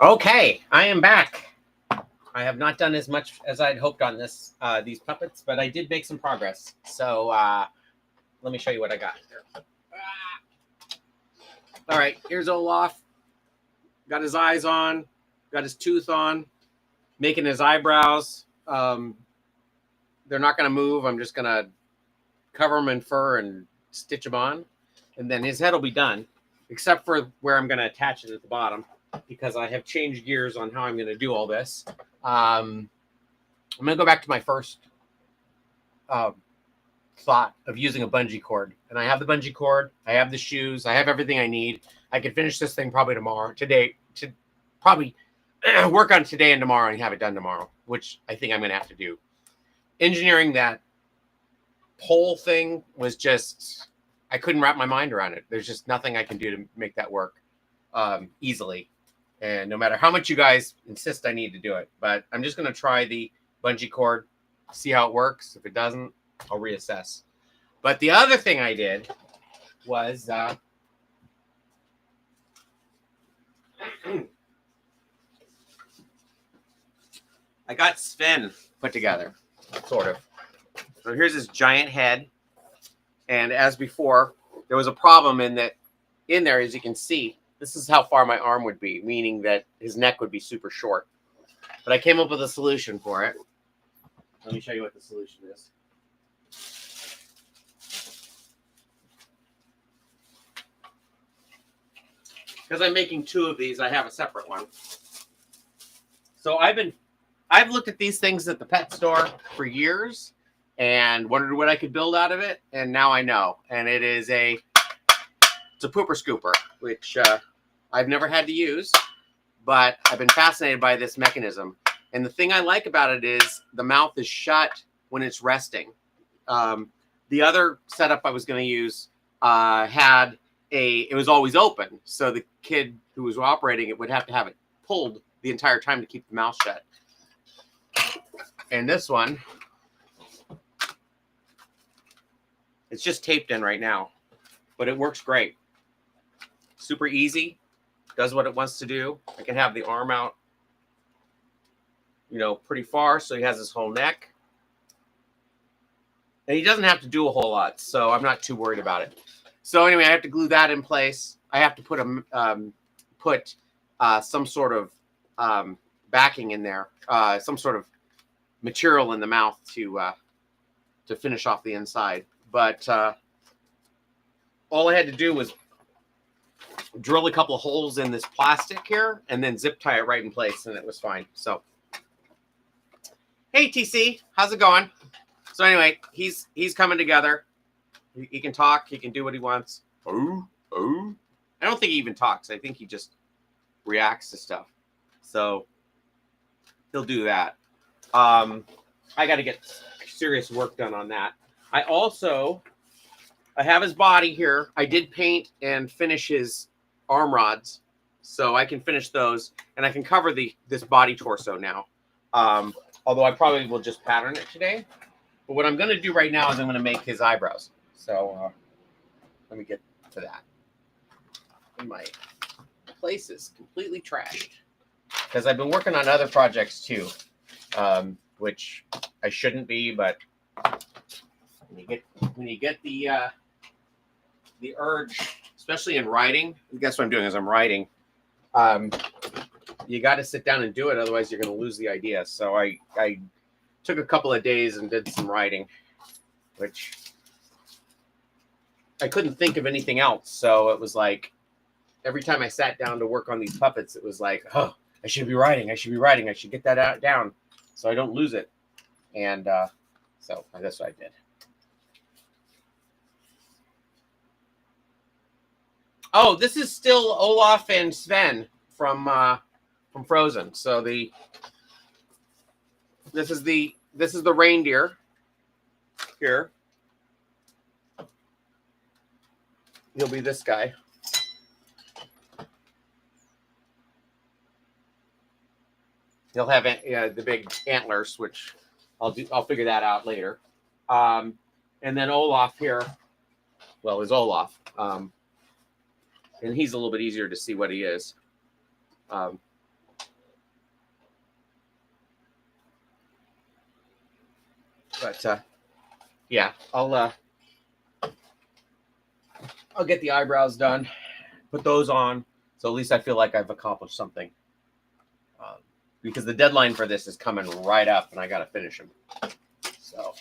Okay, I am back. I have not done as much as I'd hoped on these puppets, but I did make some progress. So let me show you what I got here. All right, here's Olaf. Got his eyes on, got his tooth on, making his eyebrows. They're not going to move. I'm just going to cover them in fur and stitch them on, and then his head will be done, except for where I'm going to attach it at the bottom, because I have changed gears on how I'm going to do all this. I'm going to go back to my first thought of using a bungee cord. And I have the bungee cord, I have the shoes, I have everything I need. I can finish this thing probably tomorrow, probably work on today and tomorrow and have it done tomorrow, which I think I'm going to have to do. Engineering that pole thing was just, I couldn't wrap my mind around it. There's just nothing I can do to make that work easily. And no matter how much you guys insist I need to do it, but I'm just going to try the bungee cord, see how it works. If it doesn't, I'll reassess. But the other thing I did was I got Sven put together, sort of. So here's his giant head. And as before, there was a problem in there, as you can see, this is how far my arm would be, meaning that his neck would be super short. But I came up with a solution for it. Let me show you what the solution is. Because I'm making two of these, I have a separate one. So I've looked at these things at the pet store for years and wondered what I could build out of it, and now I know. And it's a pooper scooper, which I've never had to use, but I've been fascinated by this mechanism. And the thing I like about it is the mouth is shut when it's resting. The other setup I was going to use it was always open, so the kid who was operating it would have to have it pulled the entire time to keep the mouth shut. And this one, it's just taped in right now, but it works great. Super easy, does what it wants to do. I can have the arm out, pretty far, so he has his whole neck. And he doesn't have to do a whole lot, so I'm not too worried about it. So anyway, I have to glue that in place. I have to put some sort of backing in there, some sort of material in the mouth to finish off the inside. But all I had to do was drill a couple of holes in this plastic here and then zip tie it right in place, and it was fine. So, hey TC, how's it going? So anyway, he's coming together. He can talk. He can do what he wants. Oh. I don't think he even talks. I think he just reacts to stuff. So he'll do that. I got to get serious work done on that. I have his body here. I did paint and finish his arm rods, so I can finish those, and I can cover this body torso now. Although I probably will just pattern it today. But what I'm going to do right now is I'm going to make his eyebrows. So let me get to that. And my place is completely trashed because I've been working on other projects too, which I shouldn't be. But when you get the urge, especially in writing, guess what I'm doing is I'm writing. You got to sit down and do it, otherwise you're going to lose the idea. So I took a couple of days and did some writing, which I couldn't think of anything else. So it was like every time I sat down to work on these puppets, it was like, oh, I should be writing. I should get that down so I don't lose it. And so that's what I did. Oh, this is still Olaf and Sven from Frozen. So this is the reindeer here. He'll be this guy. He'll have the big antlers, which I'll figure that out later. And then Olaf here, well, is Olaf. And he's a little bit easier to see what he is. But yeah, I'll get the eyebrows done, put those on, so at least I feel like I've accomplished something. Because the deadline for this is coming right up, and I got to finish them. So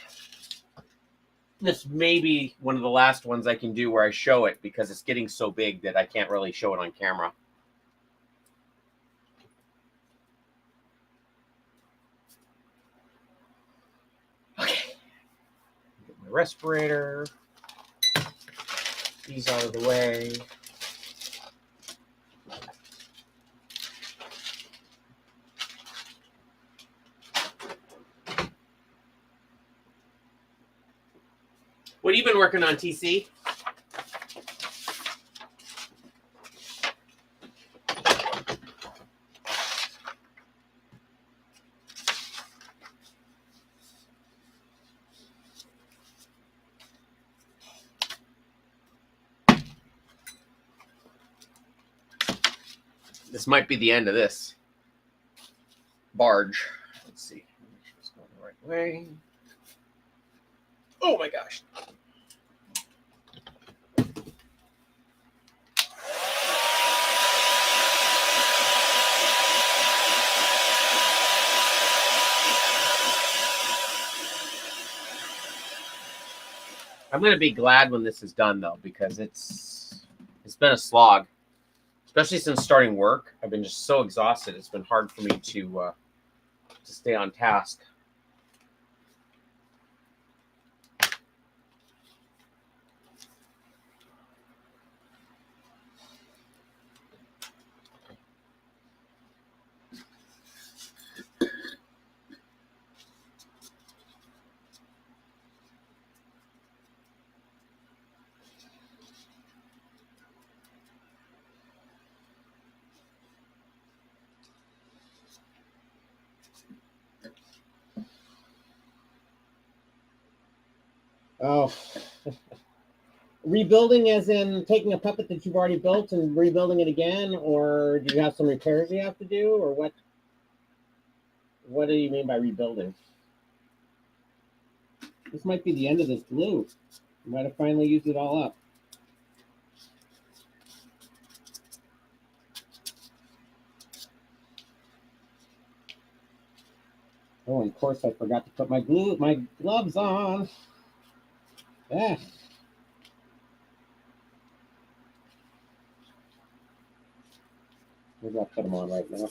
this may be one of the last ones I can do where I show it, because it's getting so big that I can't really show it on camera. Okay. Get my respirator. These out of the way. What have you been working on, TC? This might be the end of this barge. Let's see. Make sure it's going the right way. Oh my gosh. I'm going to be glad when this is done, though, because it's been a slog, especially since starting work. I've been just so exhausted. It's been hard for me to stay on task. Oh, rebuilding as in taking a puppet that you've already built and rebuilding it again, or do you have some repairs you have to do, or what? What do you mean by rebuilding? This might be the end of this glue. You might have finally used it all up. Oh, and of course I forgot to put my gloves on. Ah. Maybe I'll put them on right now.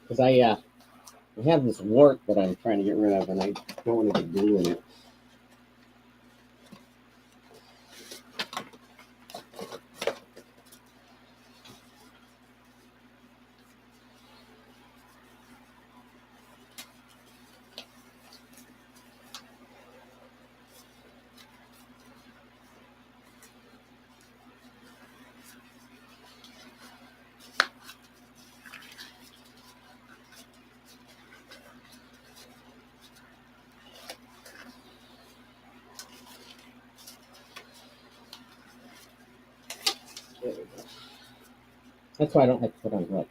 Because I have this wart that I'm trying to get rid of, and I don't want to get glue in it. That's why I don't like to put on gloves.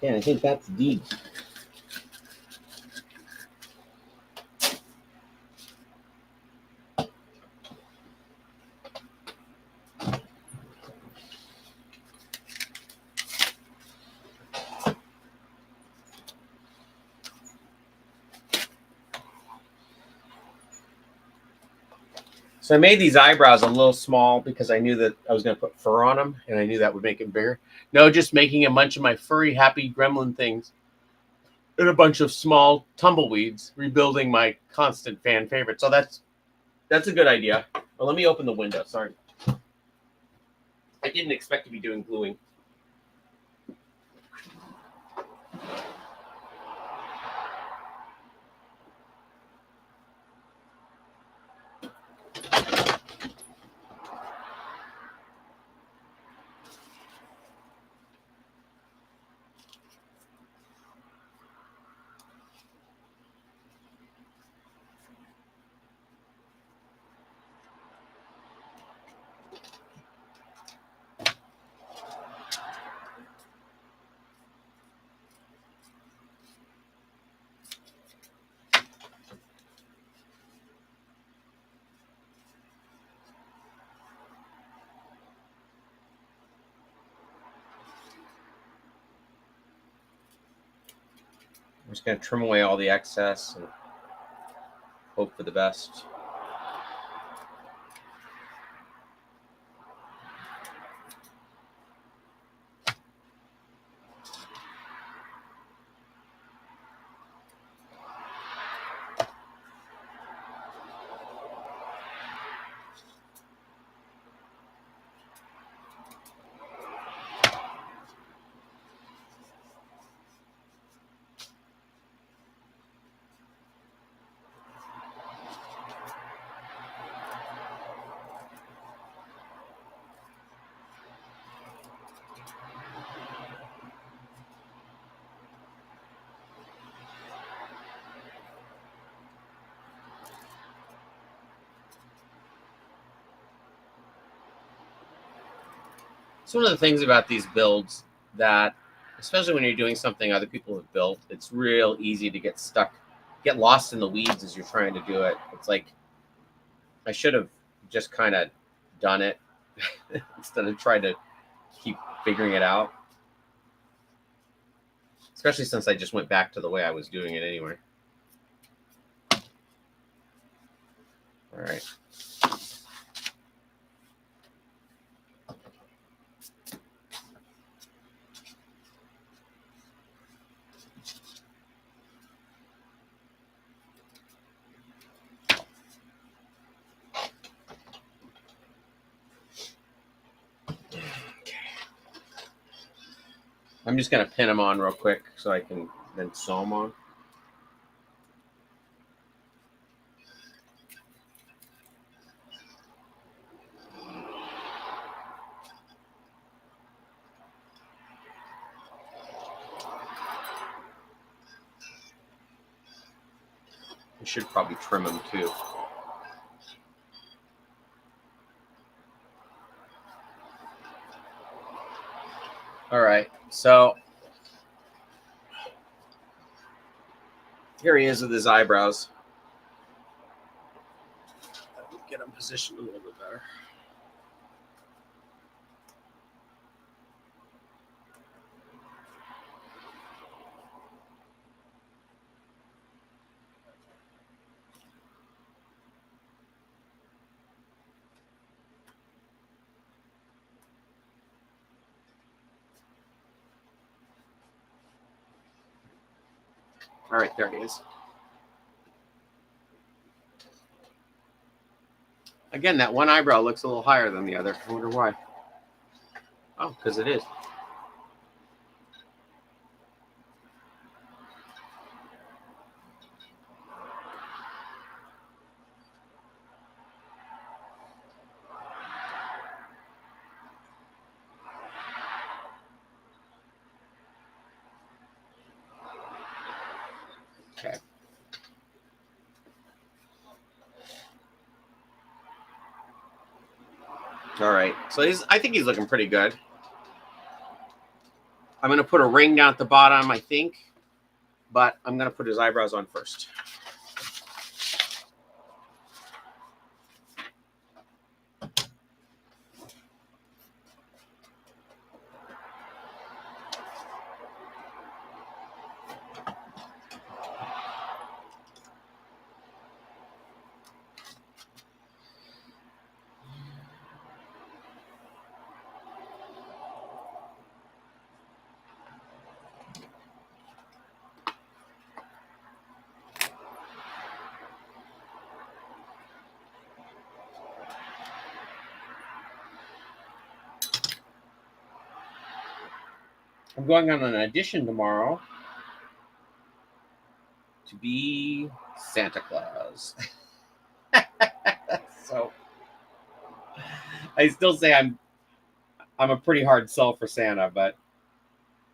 Yeah, I think that's deep. So I made these eyebrows a little small because I knew that I was going to put fur on them, and I knew that would make it bigger. No, just making a bunch of my furry, happy gremlin things and a bunch of small tumbleweeds, rebuilding my constant fan favorite. So that's a good idea. Well, let me open the window. Sorry. I didn't expect to be doing gluing. I'm just going to trim away all the excess and hope for the best. It's one of the things about these builds that, especially when you're doing something other people have built, it's real easy to get stuck, get lost in the weeds as you're trying to do it. It's like, I should have just kind of done it instead of trying to keep figuring it out. Especially since I just went back to the way I was doing it anyway. All right. I'm just going to pin them on real quick so I can then sew them on. I should probably trim them too. All right, so here he is with his eyebrows. Get him positioned a little bit better. All right, there he is. Again, that one eyebrow looks a little higher than the other. I wonder why. Oh, because it is. Okay. All right. So I think he's looking pretty good. I'm going to put a ring down at the bottom, I think. But I'm going to put his eyebrows on first. I'm going on an audition tomorrow to be Santa Claus. So I still say I'm a pretty hard sell for Santa, but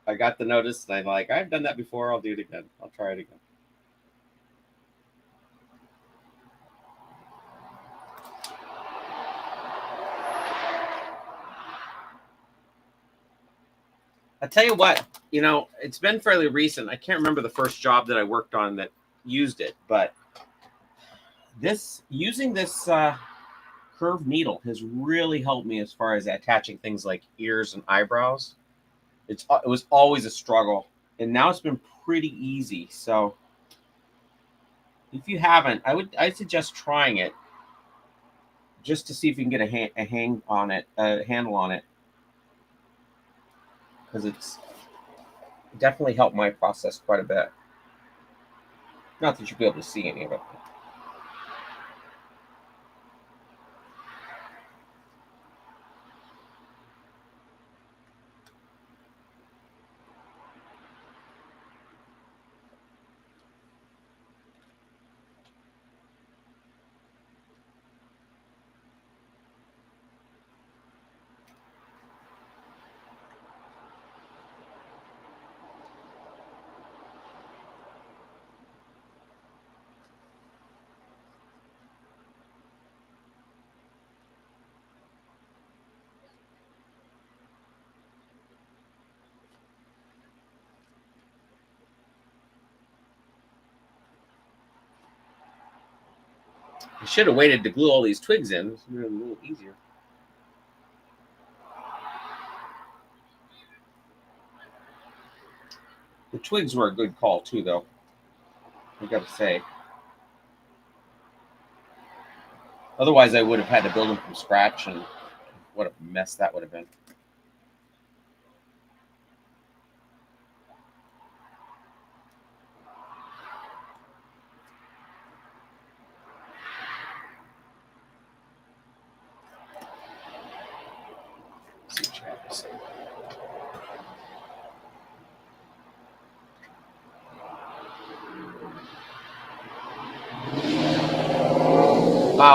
I got the notice and I'm like, I've done that before. I'll do it again. I'll try it again. I tell you what, it's been fairly recent. I can't remember the first job that I worked on that used it, but using this curved needle has really helped me as far as attaching things like ears and eyebrows. It was always a struggle, and now it's been pretty easy. So if you haven't, I suggest trying it just to see if you can get a handle on it, because it's definitely helped my process quite a bit. Not that you'll be able to see any of it. I should have waited to glue all these twigs in. It's a little easier. The twigs were a good call too, though. I got to say. Otherwise, I would have had to build them from scratch, and what a mess that would have been. Let's see what you have to say.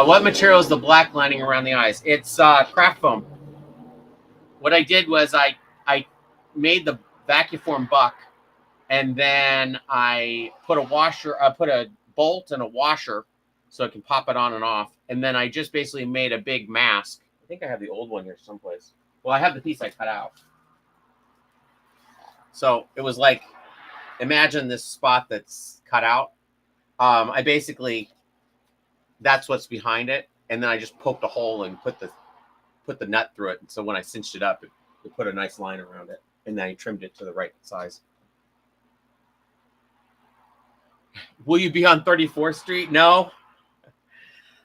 What material is the black lining around the eyes? It's craft foam. What I did was I made the vacuform buck, and then I put a bolt and a washer so I can pop it on and off, and then I just basically made a big mask. I think I have the old one here someplace. Well, I have the piece I cut out. So it was like, imagine this spot that's cut out. I basically, that's what's behind it, and then I just poked a hole and put the nut through it. And so when I cinched it up, it put a nice line around it, and then I trimmed it to the right size. Will you be on 34th Street? No.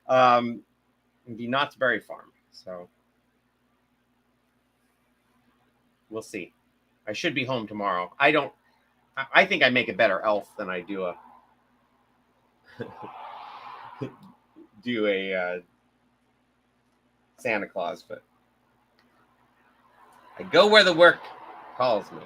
It'd be Knott's Berry Farm. So we'll see. I should be home tomorrow. I think I make a better elf than I do a Santa Claus, but I go where the work calls me.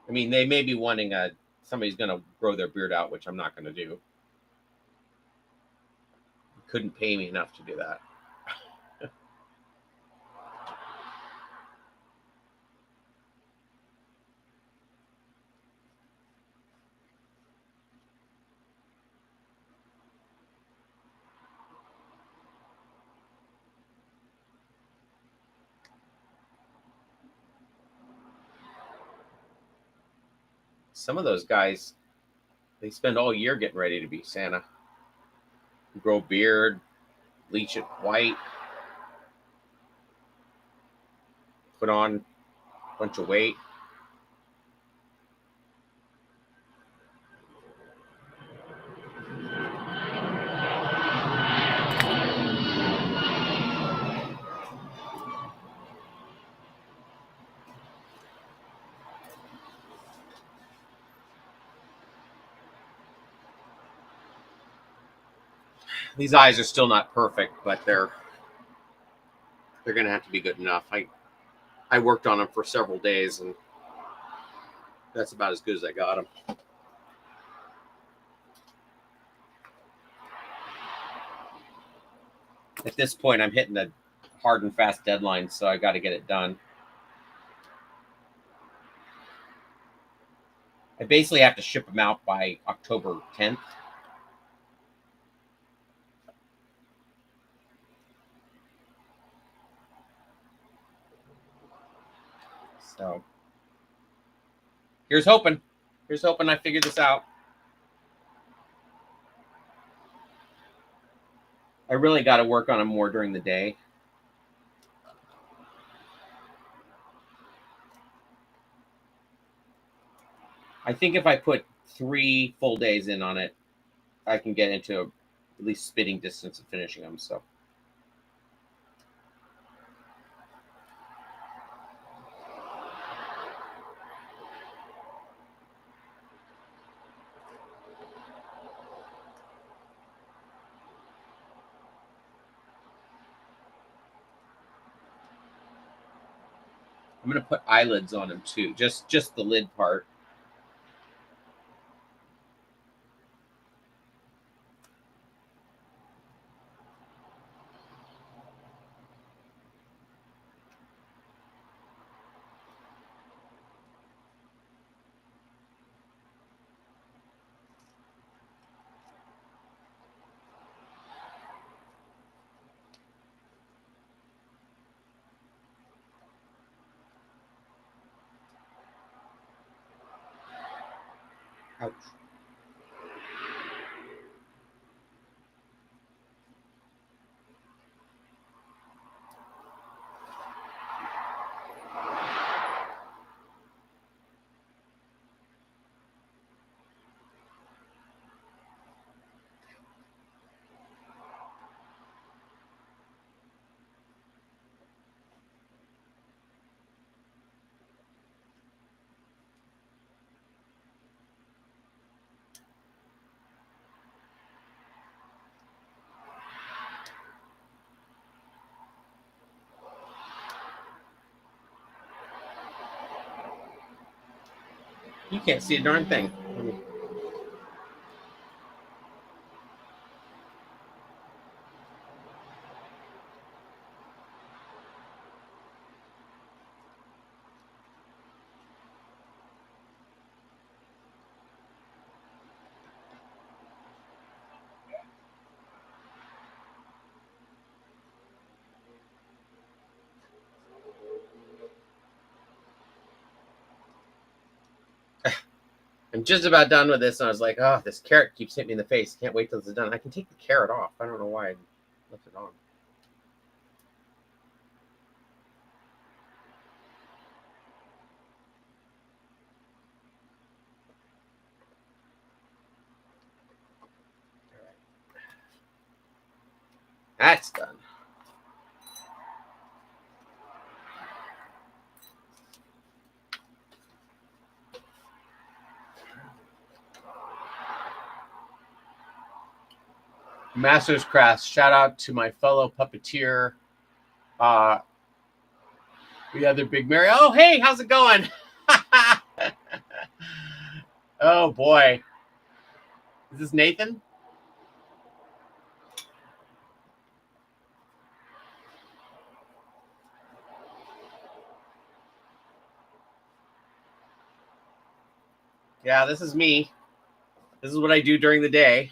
I mean, they may be wanting somebody's going to grow their beard out, which I'm not going to do. Couldn't pay me enough to do that. Some of those guys, they spend all year getting ready to be Santa. Grow beard, bleach it white, put on a bunch of weight. These eyes are still not perfect, but they're going to have to be good enough. I worked on them for several days, and that's about as good as I got them. At this point, I'm hitting a hard and fast deadline, so I got to get it done. I basically have to ship them out by October 10th. So here's hoping. Here's hoping I figure this out. I really got to work on them more during the day. I think if I put 3 full days in on it, I can get into at least spitting distance of finishing them. So. I'm going to put eyelids on them too, just the lid part. Ouch. You can't see a darn thing. I'm just about done with this, and I was like, oh, this carrot keeps hitting me in the face. Can't wait till it's done. I can take the carrot off. I don't know why I left it on. All right. That's done. Master's Crafts. Shout out to my fellow puppeteer, the other Big Mary. Oh, hey, how's it going? Oh boy, is this Nathan? Yeah, this is me. This is what I do during the day.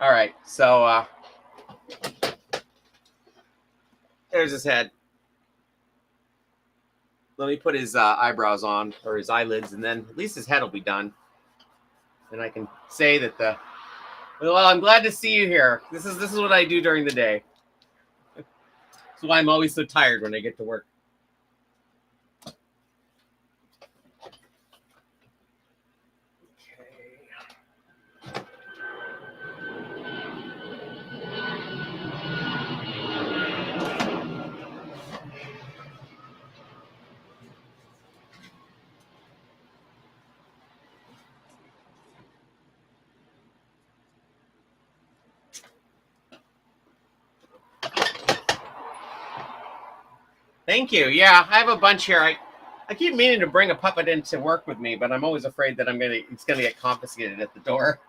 All right, so there's his head. Let me put his eyebrows on, or his eyelids, and then at least his head will be done. And I can say that well, I'm glad to see you here. This is what I do during the day. That's why I'm always so tired when I get to work. Thank you. Yeah, I have a bunch here. I keep meaning to bring a puppet in to work with me, but I'm always afraid that it's gonna get confiscated at the door.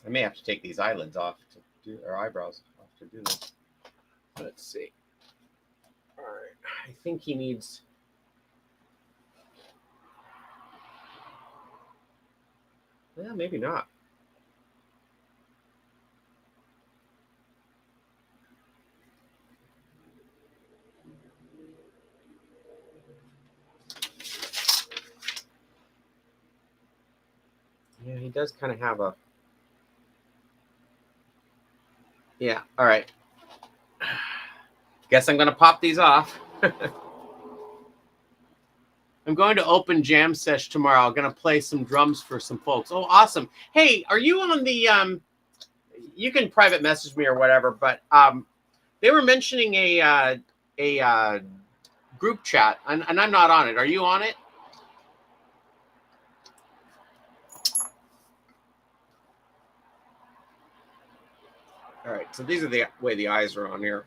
I may have to take these eyelids off to do, or eyebrows off to do this. Let's see. All right. I think he needs. Well, maybe not. Yeah, he does kind of have a. Yeah. All right. Guess I'm gonna pop these off. I'm going to open jam sesh tomorrow. I'm gonna play some drums for some folks. Oh, awesome! Hey, are you on the? You can private message me or whatever, but they were mentioning a group chat, and I'm not on it. Are you on it? All right. So these are the way the eyes are on here.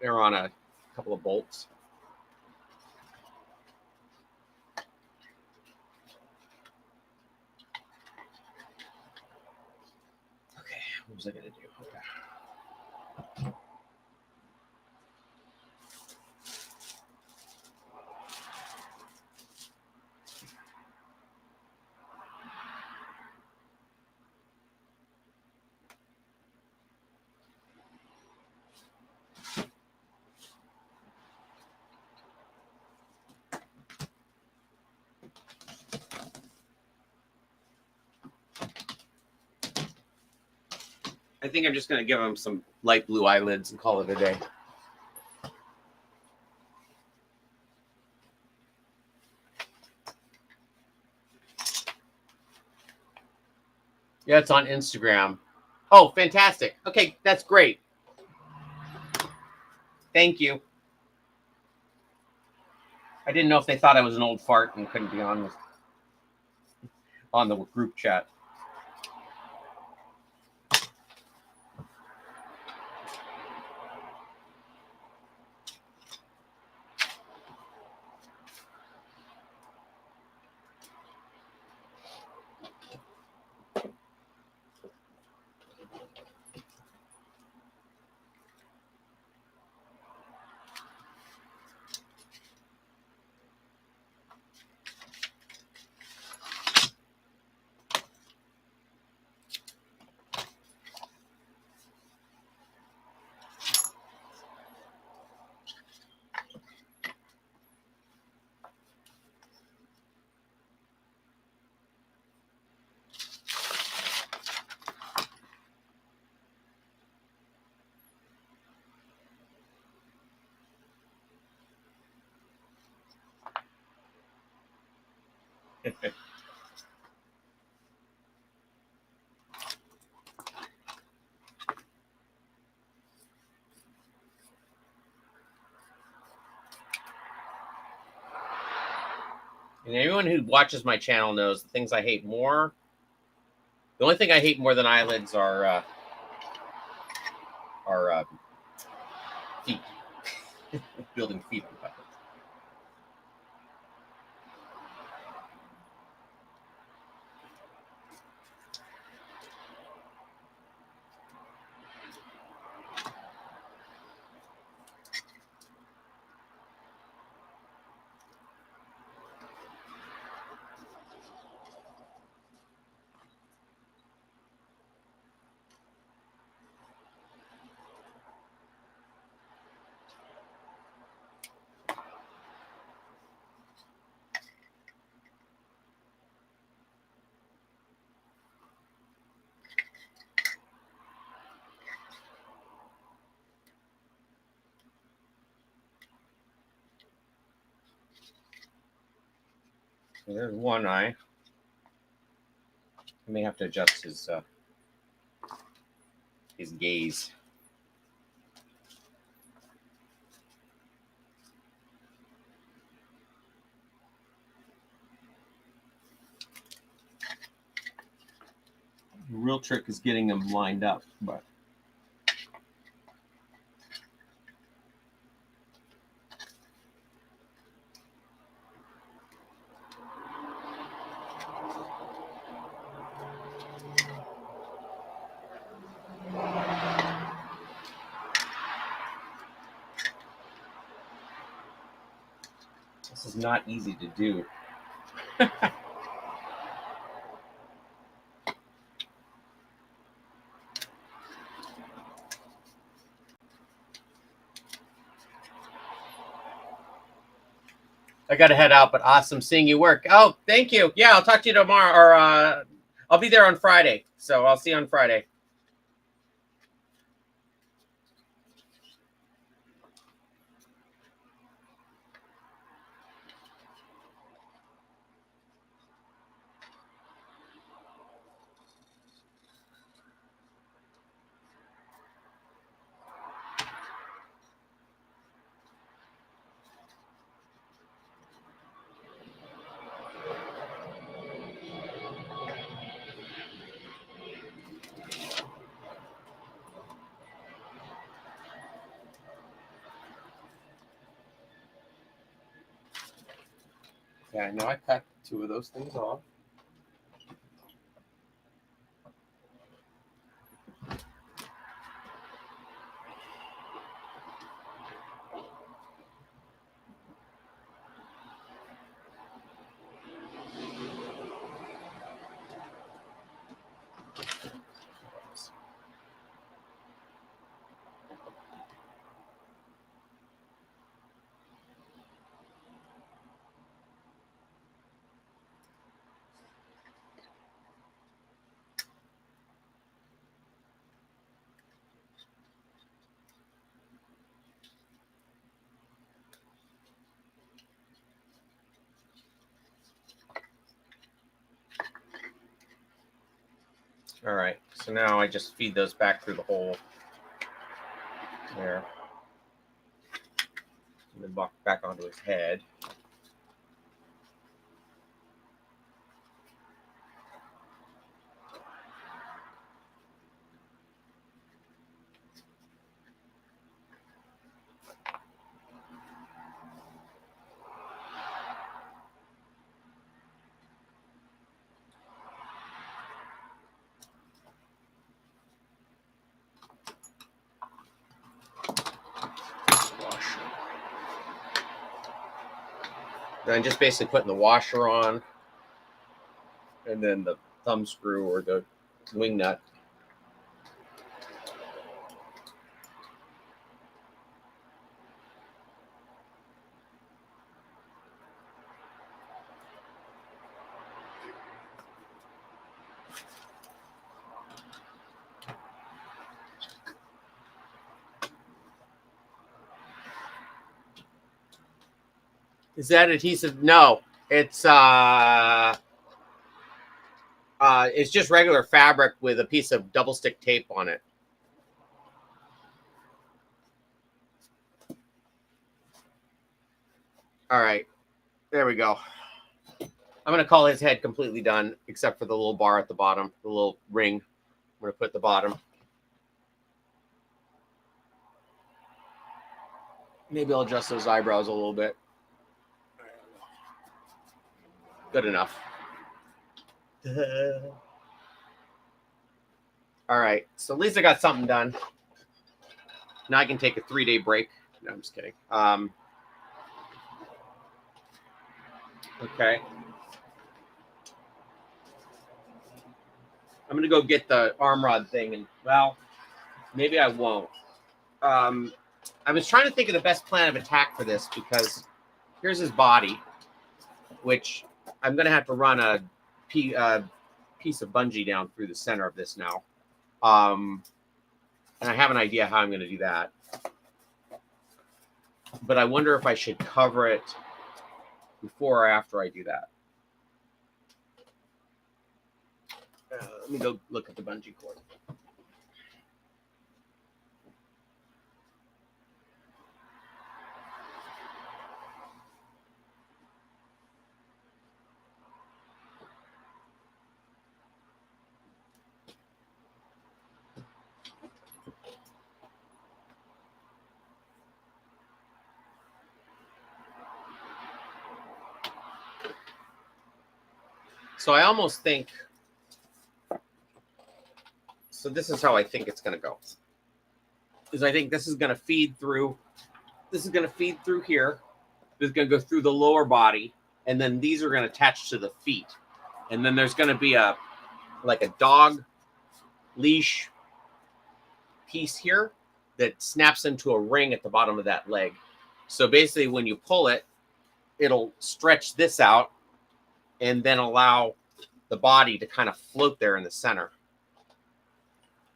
They're on a couple of bolts. Okay. What was I gonna do? Okay. I think I'm just gonna give them some light blue eyelids and call it a day. Yeah, it's on Instagram. Oh, fantastic. Okay, that's great. Thank you. I didn't know if they thought I was an old fart and couldn't be on the group chat. And anyone who watches my channel knows the things I hate more. The only thing I hate more than eyelids are feet. Building feet on puppets. So there's one eye. I may have to adjust his. his gaze. The real trick is getting them lined up, but this is not easy to do. I got to head out, but awesome seeing you work. Oh, thank you. Yeah, I'll talk to you tomorrow, or I'll be there on Friday. So I'll see you on Friday. Yeah, I know I cut 2 of those things off. All right, so now I just feed those back through the hole there. And then back onto his head. Then just basically putting the washer on, and then the thumb screw or the wing nut. Is that adhesive? No, it's just regular fabric with a piece of double stick tape on it. All right, there we go. I'm gonna call his head completely done, except for the little bar at the bottom, the little ring. I'm gonna put at the bottom. Maybe I'll adjust those eyebrows a little bit. Good enough. All right, so at least I got something done. Now I can take a 3-day break. No, I'm just kidding. Okay. I'm gonna go get the arm rod thing, and well, maybe I won't. I was trying to think of the best plan of attack for this, because here's his body, which I'm gonna have to run a piece of bungee down through the center of this now. And I have an idea how I'm going to do that. But I wonder if I should cover it before or after I do that. Let me go look at the bungee cord. So I almost think, so this is how I think it's going to go. Is I think this is going to feed through, here. This is going to go through the lower body. And then these are going to attach to the feet. And then there's going to be like a dog leash piece here that snaps into a ring at the bottom of that leg. So basically when you pull it, it'll stretch this out and then allow the body to kind of float there in the center.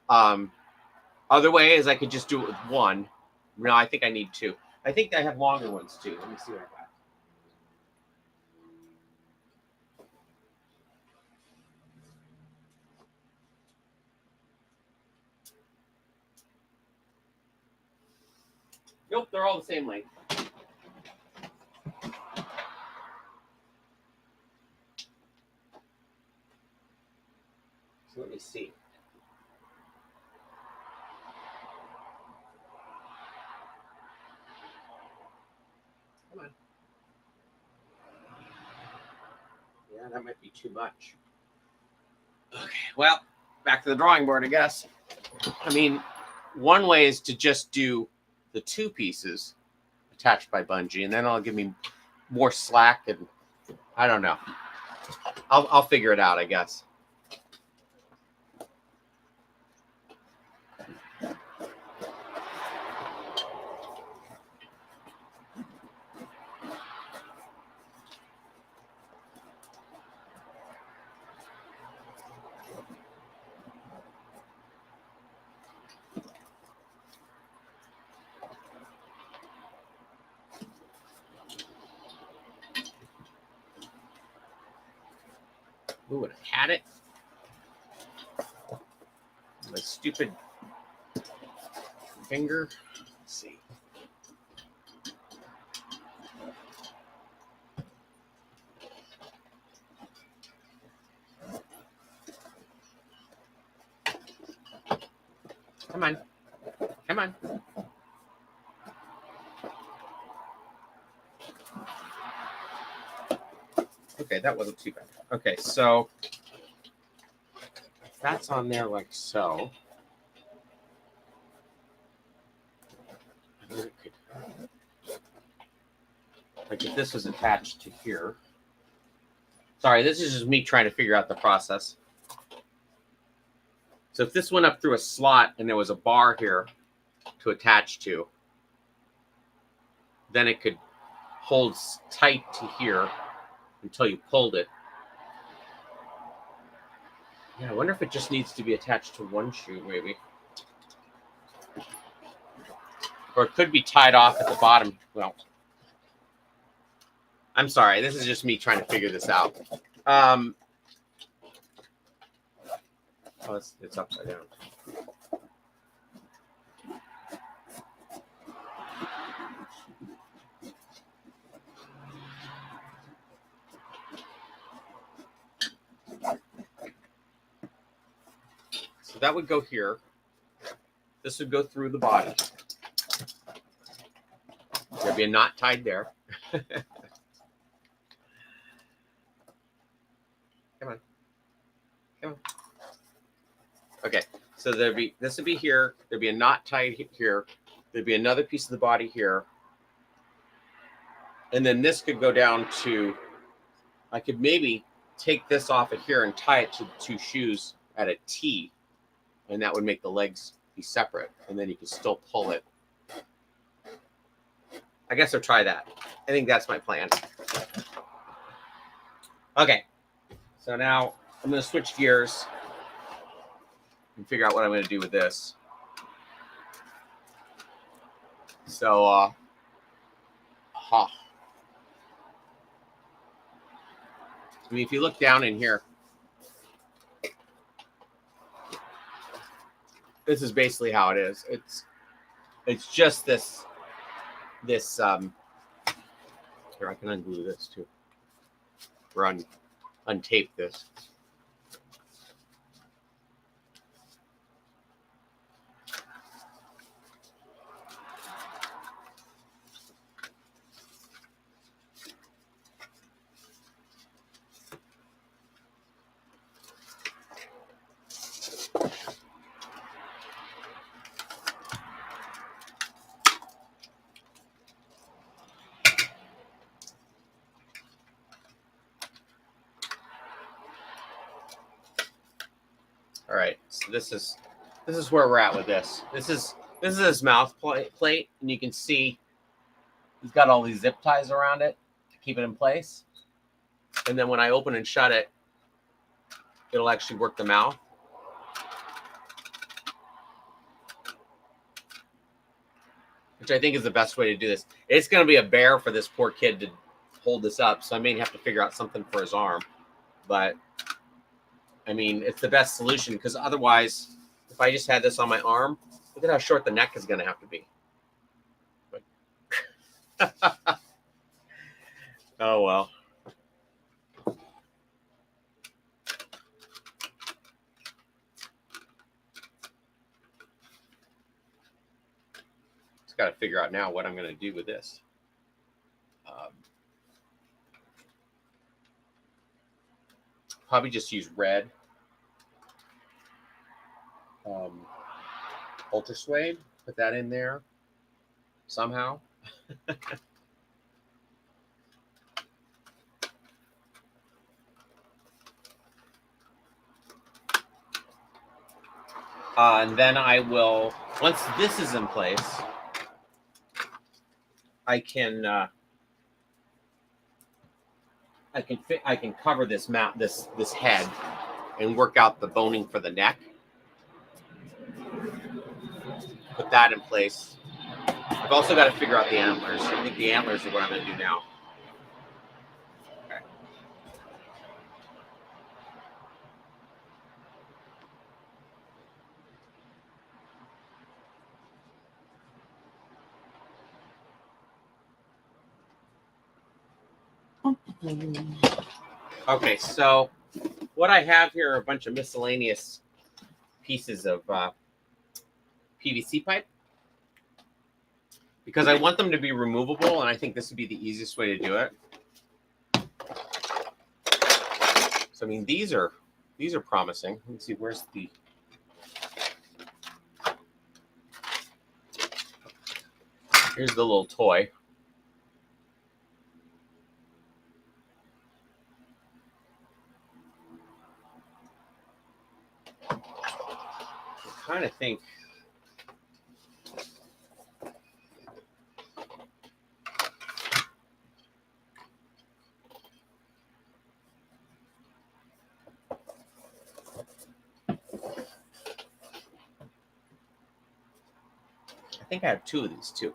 Other way is I could just do it with one. No, I think I need two. I think I have longer ones too. Let me see what I got. Nope, they're all the same length. So let me see. Come on. Yeah, that might be too much. Okay, well, back to the drawing board, I guess. I mean, one way is to just do the two pieces attached by bungee, and then it'll give me more slack, and I don't know. I'll figure it out, I guess. Ooh, and I had it. My stupid finger. Let's see. Come on. Come on. Okay, that wasn't too bad. Okay, so that's on there like so. Like if this was attached to here. Sorry, this is just me trying to figure out the process. So if this went up through a slot and there was a bar here to attach to, then it could hold tight to here until you pulled it. Yeah, I wonder if it just needs to be attached to one shoe, maybe. Or it could be tied off at the bottom. Well, I'm sorry. This is just me trying to figure this out. Oh, it's upside down. So that would go here. This would go through the body. There'd be a knot tied there. Come on. Come on. Okay, so this would be here. There'd be a knot tied here. There'd be another piece of the body here. And then this could go down to, I could maybe take this off of here and tie it to the two shoes at a T. And that would make the legs be separate. And then you could still pull it. I guess I'll try that. I think that's my plan. Okay. So now I'm going to switch gears and figure out what I'm going to do with this. So, I mean, if you look down in here, this is basically how it is. It's just this here, I can unglue this too. Or untape this. All right, so this is where we're at with this. This is his mouth plate, and you can see he's got all these zip ties around it to keep it in place. And then when I open and shut it, it'll actually work the mouth. Which I think is the best way to do this. It's going to be a bear for this poor kid to hold this up, so I may have to figure out something for his arm. But, I mean, it's the best solution, because otherwise, if I just had this on my arm, look at how short the neck is going to have to be. But oh, well. Just got to figure out now what I'm going to do with this. Probably just use red. Ultra suede. Put that in there somehow. And then I will, once this is in place, I can cover this mount, this head, and work out the boning for the neck. Put that in place. I've also got to figure out the antlers. I think the antlers are what I'm going to do now. Okay, so what I have here are a bunch of miscellaneous pieces of PVC pipe, because I want them to be removable, and I think this would be the easiest way to do it. So I mean, these are promising. Let me see, where's the here's the little toy. I kind of think I have two of these too.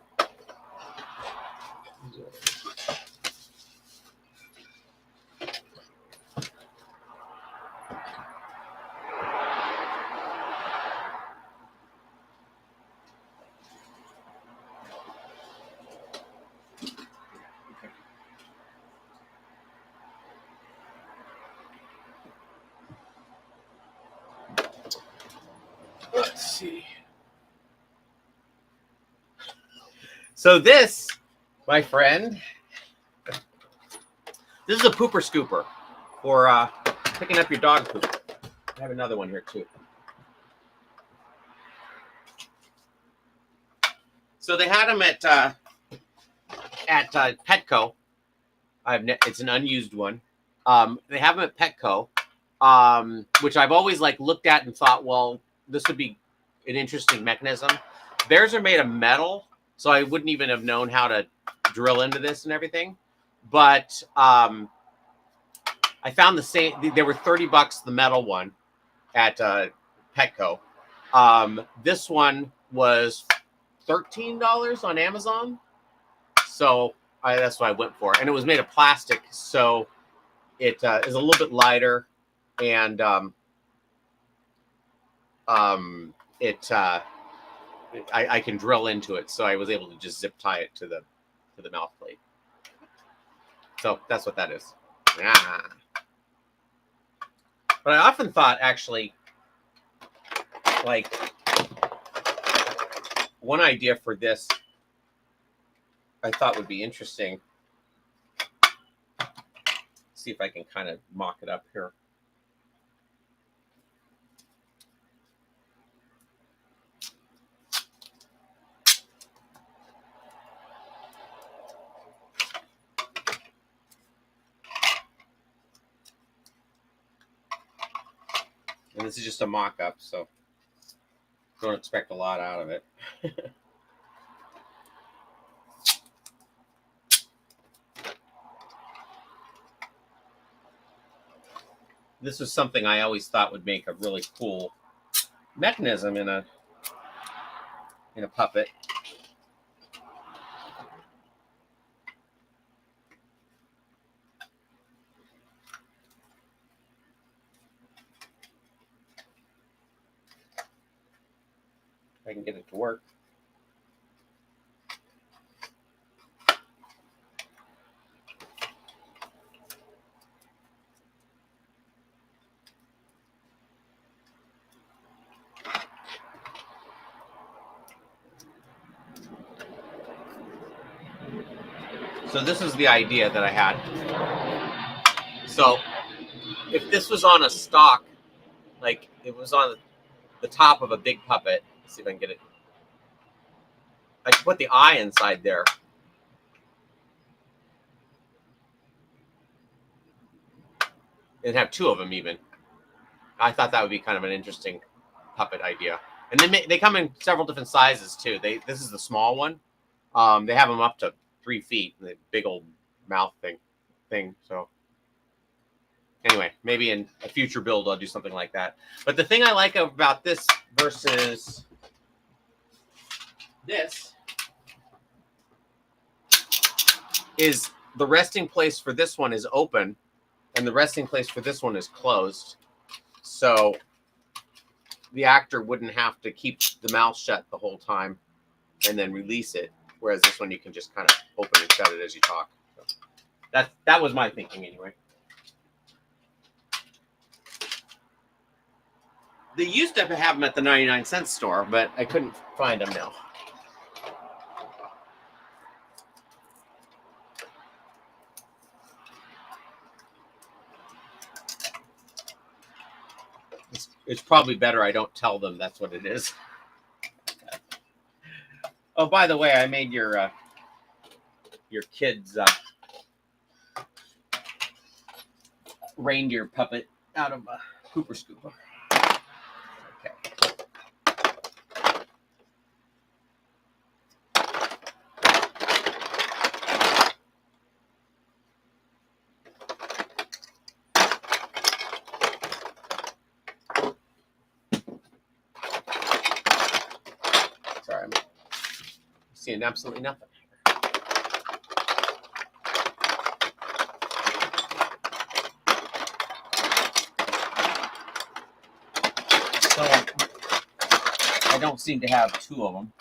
Let's see. So this, my friend, this is a pooper scooper for picking up your dog poop. I have another one here too. So they had them at Petco. It's an unused one. They have them at Petco, which I've always looked at and thought, well, this would be an interesting mechanism. Theirs are made of metal, so I wouldn't even have known how to drill into this and everything. But I found the same. They were $30, the metal one, at Petco. This one was $13 on Amazon, so that's what I went for. And it was made of plastic, so it is a little bit lighter, and I can drill into it, so I was able to just zip tie it to the mouth plate. So that's what that is. Ah. But I often thought, actually, one idea for this I thought would be interesting. See if I can kind of mock it up here. And this is just a mock-up, so don't expect a lot out of it. This was something I always thought would make a really cool mechanism in a puppet. If I can get it to work. So this is the idea that I had. So if this was on a stock, like it was on the top of a big puppet, let's see if I can get it. I could put the eye inside there. And have two of them even. I thought that would be kind of an interesting puppet idea. And they come in several different sizes too. This is the small one. They have them up to 3 feet. The big old mouth thing. So anyway, maybe in a future build I'll do something like that. But the thing I like about this versus this is the resting place for this one is open and the resting place for this one is closed. So the actor wouldn't have to keep the mouth shut the whole time and then release it. Whereas this one, you can just kind of open and shut it as you talk. So that was my thinking anyway. They used to have them at the 99-cent store, but I couldn't find them now. It's probably better I don't tell them that's what it is. Oh, by the way, I made your kid's reindeer puppet out of a Cooper Scooper. Okay. Sorry, I'm seeing absolutely nothing. So I don't seem to have two of them.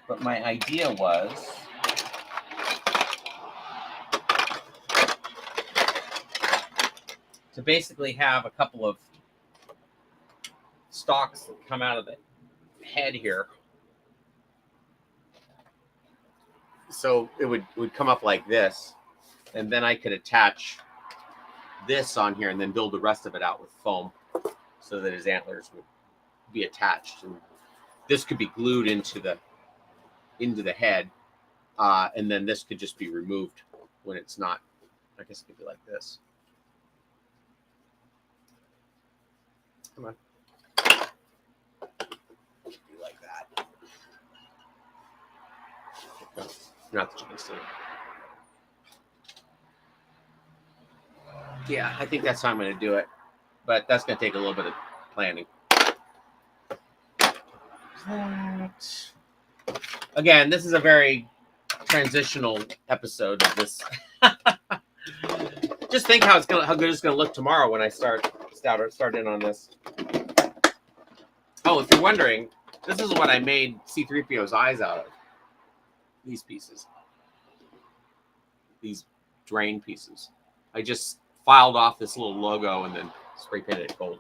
But my idea was to basically have a couple of stalks that come out of the head here. So it would come up like this, and then I could attach this on here and then build the rest of it out with foam so that his antlers would be attached. And this could be glued into the head, and then this could just be removed when it's not. I guess it could be like this. Come on. Be like that. Not that you can see. Yeah, I think that's how I'm going to do it, but that's going to take a little bit of planning. Again, this is a very transitional episode of this. Just think how good it's going to look tomorrow when I start in on this. Oh, if you're wondering, this is what I made C-3PO's eyes out of. These pieces. These drain pieces. I just filed off this little logo and then spray painted it gold.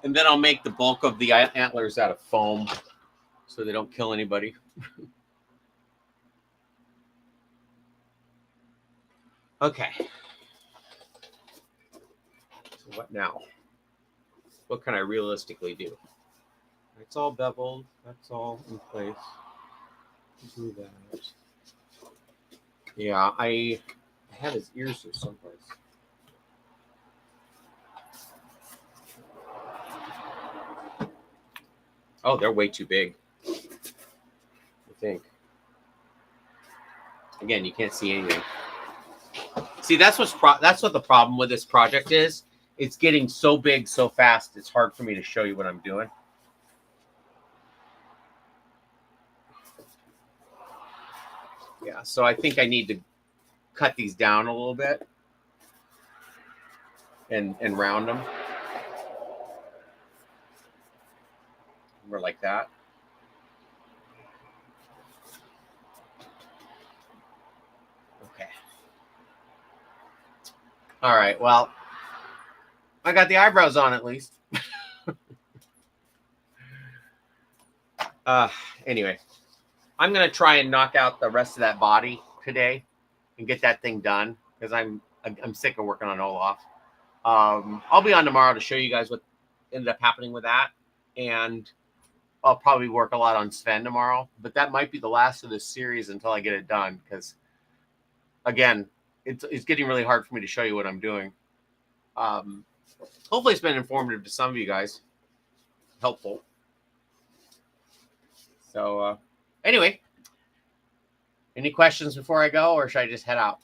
And then I'll make the bulk of the antlers out of foam so they don't kill anybody. Okay. So what now? What can I realistically do? It's all beveled. That's all in place. Do that. Yeah, I have his ears here someplace. Oh, they're way too big. I think. Again, you can't see anything. See, that's what the problem with this project is. It's getting so big so fast. It's hard for me to show you what I'm doing. Yeah, so I think I need to cut these down a little bit and round them. More like that. Okay. All right. Well, I got the eyebrows on at least. Anyway, I'm gonna try and knock out the rest of that body today and get that thing done because I'm sick of working on Olaf. I'll be on tomorrow to show you guys what ended up happening with that, and I'll probably work a lot on Sven tomorrow. But that might be the last of this series until I get it done because, again, it's getting really hard for me to show you what I'm doing. Hopefully, it's been informative to some of you guys, helpful. So, anyway, any questions before I go, or should I just head out?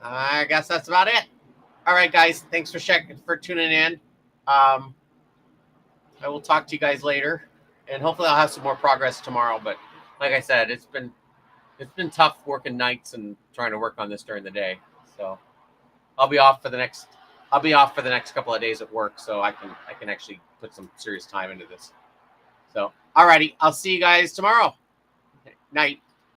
I guess that's about it. All right, guys. Thanks for tuning in. I will talk to you guys later, and hopefully I'll have some more progress tomorrow. But like I said, it's been tough working nights and trying to work on this during the day. So I'll be off for the next couple of days at work, so I can actually put some serious time into this. So, alrighty, I'll see you guys tomorrow. Okay, night.